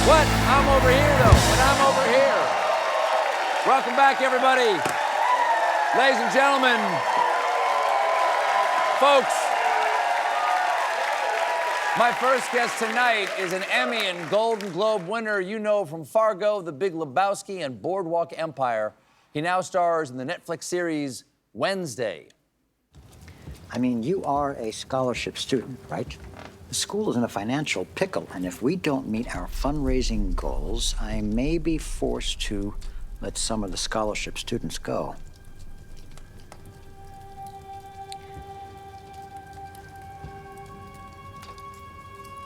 What? I'm over here, though. But I'm over here. Welcome back, everybody. Ladies and gentlemen, folks, my first guest tonight is an Emmy and Golden Globe winner you know from Fargo, The Big Lebowski, and Boardwalk Empire. He now stars in the Netflix series Wednesday. I mean, you are a scholarship student, right? The school is in a financial pickle, and if we don't meet our fundraising goals, I may be forced to let some of the scholarship students go.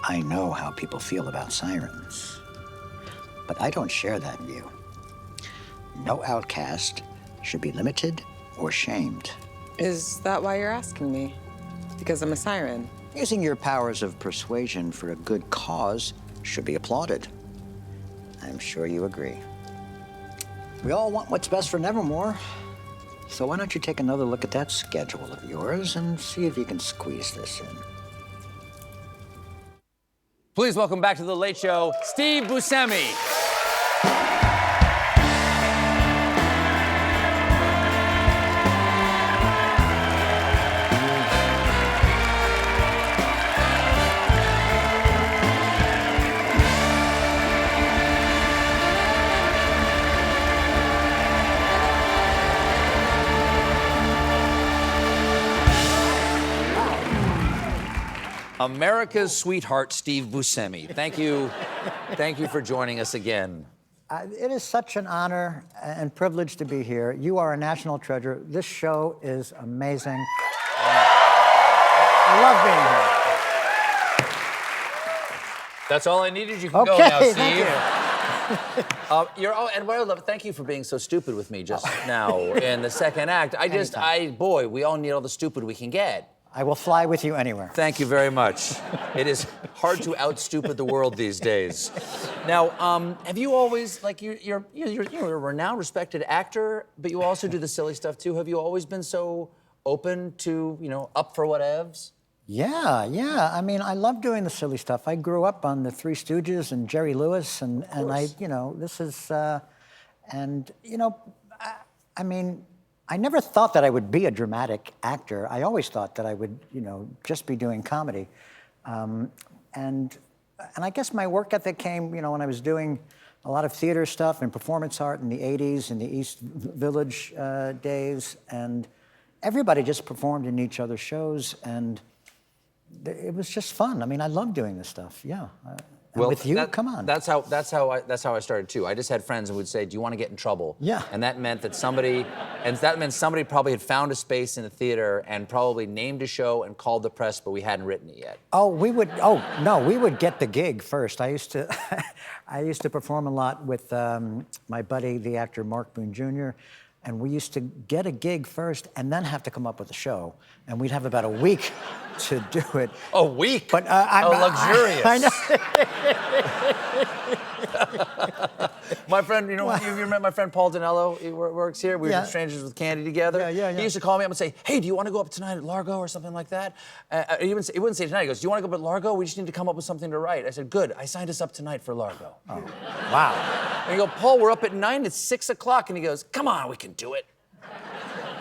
I know how people feel about sirens, but I don't share that view. No outcast should be limited or shamed. Is that why you're asking me? Because I'm a siren? Using your powers of persuasion for a good cause should be applauded. I'm sure you agree. We all want what's best for Nevermore. So why don't you take another look at that schedule of yours and see if you can squeeze this in. Please welcome back to The Late Show, Steve Buscemi. America's sweetheart, Steve Buscemi. Thank you for joining us again. It is such an honor and privilege to be here. You are a national treasure. This show is amazing. I love being here. That's all I needed. You can go now, Steve. Thank you. Thank you for being so stupid with me just now in the second act. Boy, we all need all the stupid we can get. I will fly with you anywhere. Thank you very much. It is hard to out-stupid the world these days. Now, have you always, like, you're a renowned, respected actor, but you also do the silly stuff too. Have you always been so open to, up for whatevs? Yeah. I mean, I love doing the silly stuff. I grew up on the Three Stooges and Jerry Lewis, and this is, I mean, I never thought that I would be a dramatic actor. I always thought that I would, just be doing comedy. And I guess my work ethic came, when I was doing a lot of theater stuff and performance art in the 80s, in the East Village days. And everybody just performed in each other's shows. And it was just fun. I mean, I love doing this stuff, yeah. Well, with you, come on. That's how I started too. I just had friends who would say, "Do you want to get in trouble?" Yeah. And that meant somebody probably had found a space in the theater and probably named a show and called the press, but we hadn't written it yet. We would get the gig first. I used to perform a lot with my buddy, the actor Mark Boone Jr., and we used to get a gig first and then have to come up with a show. And we'd have about a week to do it. A week? But luxurious. I know. My friend, you met my friend Paul Dinello? He works here. We were strangers with candy together. Yeah. He used to call me up and say, "Hey, do you want to go up tonight at Largo or something like that?" He wouldn't say tonight. He goes, "Do you want to go up at Largo? We just need to come up with something to write." I said, "Good. I signed us up tonight for Largo." Oh, wow. And you go, "Paul, we're up at 9. It's 6 o'clock." And he goes, "Come on, we can do it."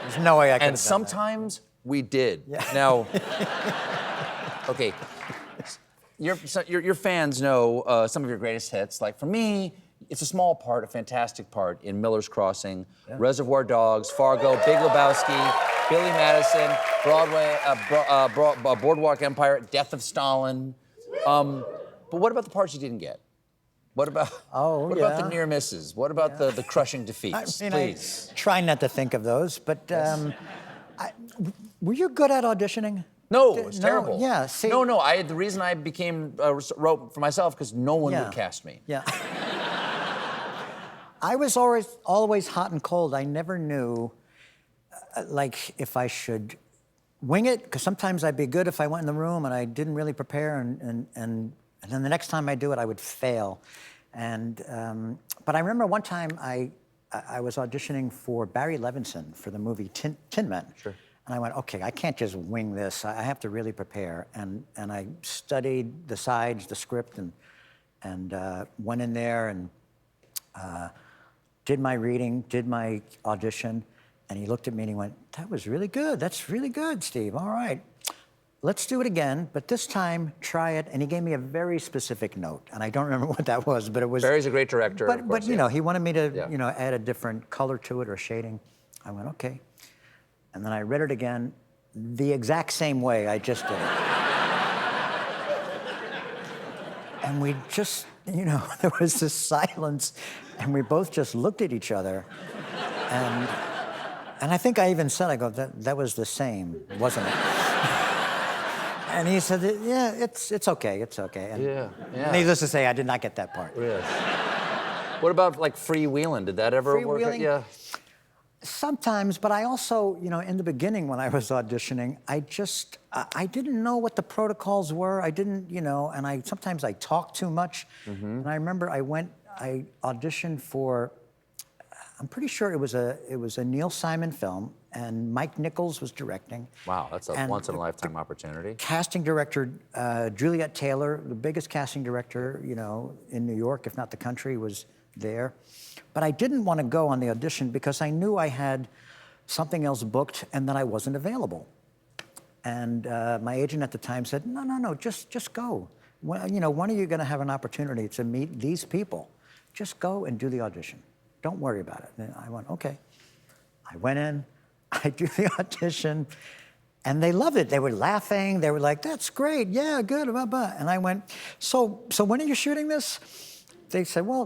There's no way I could. And sometimes we did. Yeah. Now, okay, your fans know some of your greatest hits. Like for me, it's a small part, a fantastic part in Miller's Crossing, Reservoir Dogs, Fargo, Big Lebowski, Billy Madison, Broadway, Boardwalk Empire, Death of Stalin. But what about the parts you didn't get? What about about the near misses? What about the crushing defeats? Please. I try not to think of those, but were you good at auditioning? No, it was terrible. Yeah, see. No, the reason I became wrote for myself because no one would cast me. Yeah. I was always hot and cold. I never knew, if I should wing it, because sometimes I'd be good if I went in the room and I didn't really prepare, and then the next time I do it, I would fail. And but I remember one time I was auditioning for Barry Levinson for the movie Tin Men. Sure. And I went, okay, I can't just wing this. I have to really prepare. And I studied the sides, the script, and and went in there and did my reading, did my audition, and he looked at me and he went, "That was really good. That's really good, Steve. All right. Let's do it again, but this time try it." And he gave me a very specific note, and I don't remember what that was, but it was. Barry's a great director. But of course, you know, he wanted me to Yeah. add a different color to it or shading. I went, okay, and then I read it again, the exact same way I just did it. And we just, there was this silence, and we both just looked at each other, and I think I even said, I go, that was the same, wasn't it? And he said, "Yeah, it's okay, it's okay." And Yeah. needless to say, I did not get that part. Really? What about like freewheeling? Did that ever work? Freewheeling? Yeah. Sometimes, but I also, in the beginning when I was auditioning, I didn't know what the protocols were. I didn't, and sometimes I talked too much. And I remember I auditioned for, I'm pretty sure it was a Neil Simon film, and Mike Nichols was directing. Wow, that's a once-in-a-lifetime opportunity. Casting director, Juliet Taylor, the biggest casting director, in New York, if not the country, was there. But I didn't want to go on the audition because I knew I had something else booked and that I wasn't available. And my agent at the time said, no, just go. When are you going to have an opportunity to meet these people? Just go and do the audition. Don't worry about it. And I went, okay. I went in, I do the audition, and they loved it. They were laughing. They were like, "That's great. Yeah, good, blah, blah." And I went, so when are you shooting this? They said, "Well,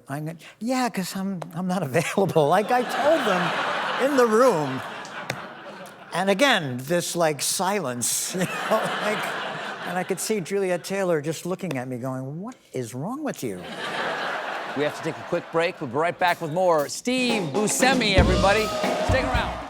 I'm going, yeah, because I'm not available." Like I told them in the room. And again, this like silence, and I could see Juliet Taylor just looking at me going, "What is wrong with you?" We have to take a quick break. We'll be right back with more Steve Buscemi, everybody. Stick around.